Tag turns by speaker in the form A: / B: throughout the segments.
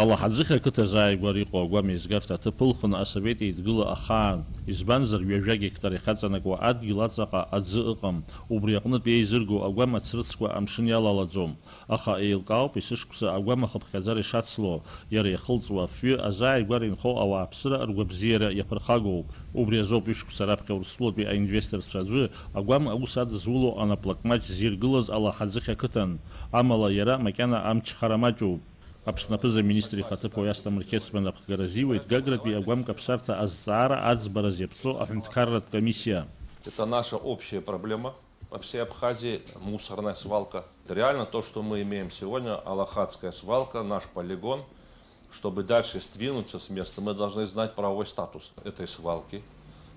A: Аллаҳаӡыхь ақыҭа зааигәара иҟоу агәам еизгарҭа аҭыԥ ылхны асовет еидгыла ахаан, избанзар ҩажәа гектар ихаҵанакуа адгьыл аҵаҟа аӡы ыҟам, убри аҟнытә еизырго агәам ацрыҵқәа амшын иалалаӡом, аха еилкаауп есышықәса агәам ахыԥхьаӡара ишацло, иара иахылҵуа афҩы азааигәара инхо ауааԥсыра ргәабзиара иаԥырхагоуп. Убри азоуп ишықәса раԥхьа Урыстәылатәи аинвесторцәа аӡәы агәам аус адызуло анаплакмаҷ зиргылаз Аллаҳаӡыхь ақыҭан, амала иара макьана амчхара маҷуп. Аԥснапыза министр ихаҭыԥуаҩ Асҭамыр Қьецман аԥхгара азиуеит Гагратәи агәам каԥсарҭа азҵаара аӡбараз иаԥҵо аҳәынҭқарратә комиссия.
B: Это наша общая проблема по всей Абхазии, мусорная свалка. Это реально то, что мы имеем сегодня, Аллахадская свалка, наш полигон. Чтобы дальше сдвинуться с места, мы должны знать правовой статус этой свалки,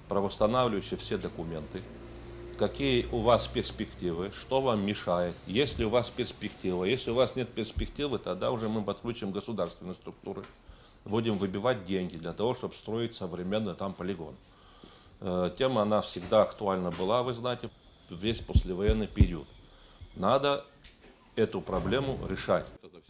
B: правоустанавливающие все документы. Какие у вас перспективы, что вам мешает. Если у вас перспектива, если у вас нет перспективы, тогда уже мы подключим государственные структуры. Будем выбивать деньги для того, чтобы строить современный там полигон. Тема, она всегда актуальна была, вы знаете, весь послевоенный период. Надо эту проблему решать.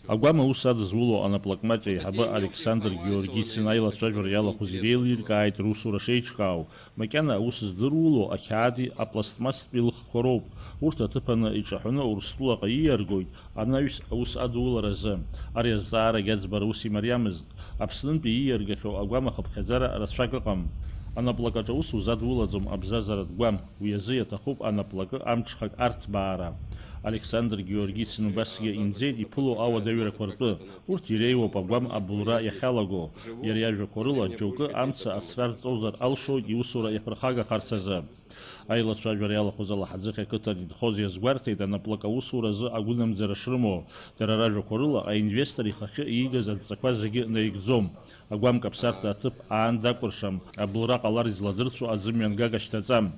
A: Агәам аус адызуло анаплакмаҷ аиҳабы Александр Георгицин аилацәажәара иалахәыз иреилиркааит русура шеиҿкаау. Макьана аус здыруло ақьаади апластмастә илыхқәа роуп. Урҭ аҭыԥаны иҿаҳәаны Урыстәылаҟа ииаргоит анаҩс аус адууларазы. Ари азҵаарагь аӡбара ус имариамызт. Аԥснынтәи ииаргахьоу агәам ахыԥхьаӡара рацәак ыҟам. Анаплакаҿ аус узадулаӡом абзазаратә гәам, уи азы иаҭахуп анаплакы амҽхак арҭбаара. Александр Георгицин убасгьы имӡеит иԥыло ауадаҩрақәа ртәы. Урҭ иреиуоуп агәам абылра иахьалаго. Иара иажәақәа рыла џьоукы амца ацра рҵозар алшоит иусура иаԥырхагахарц азы. Аилацәажәара иалахәыз Аллаҳаӡыхь ақыҭан инхоз иазгәарҭеит анаплак аусуразы агәынамӡара шрымоу. Дара ражәақәа рыла аинвестор ихахьы иигаз адҵақәа зегьы наигӡом. Агәам каԥсарҭа аҭыԥ аан дакәыршам, абылра ҟалар изладырцәо аӡымҩангага шьҭаҵам.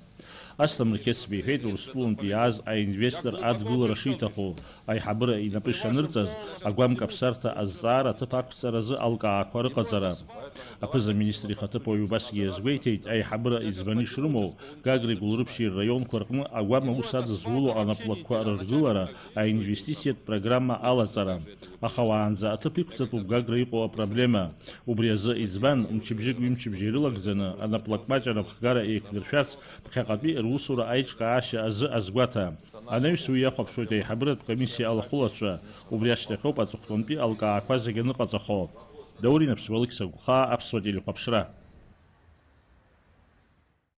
A: Асҭамыр Қьецба иҳәеит Урыстәылантәи иааз аинвестор адгылара шиҭаху, аиҳабыра инапы ишанырҵаз агәам каԥсарҭа азҵаара аҭыԥ ақәҵаразы алкаақәа рыҟаҵара. Аԥыза-министр ихаҭыԥуаҩ убасгьы иазгәеиҭеит аиҳабыра иӡбаны ишрымоу Гагреи Гәылрыԥшьи рраионқәа рҟны агәам аус адызуло анаплакқәа рыргылара аинвестициатә программа алаҵара. Аха уаанӡа аҭыԥ иқәҵатәуп Гагра иҟоу апроблема. Убри азы иӡбан мчыбжьык ҩымчыбжьа ирылагӡаны анаплакмаҷ анаԥхгара еиқәдыршәарц ԥхьаҟатәи русура аиҿкаашьа азы азгәаҭа. Анаҩс уи иахәаԥшуеит аиҳабыратә комиссиа алахәылацәа. Убри ашьҭахьоуп аҵыхәтәантәи алкаақәа зегьы аныҟаҵахо. Даурин Аԥсуа Алықьса Гәхаа, Аԥсуа телехәаԥшра.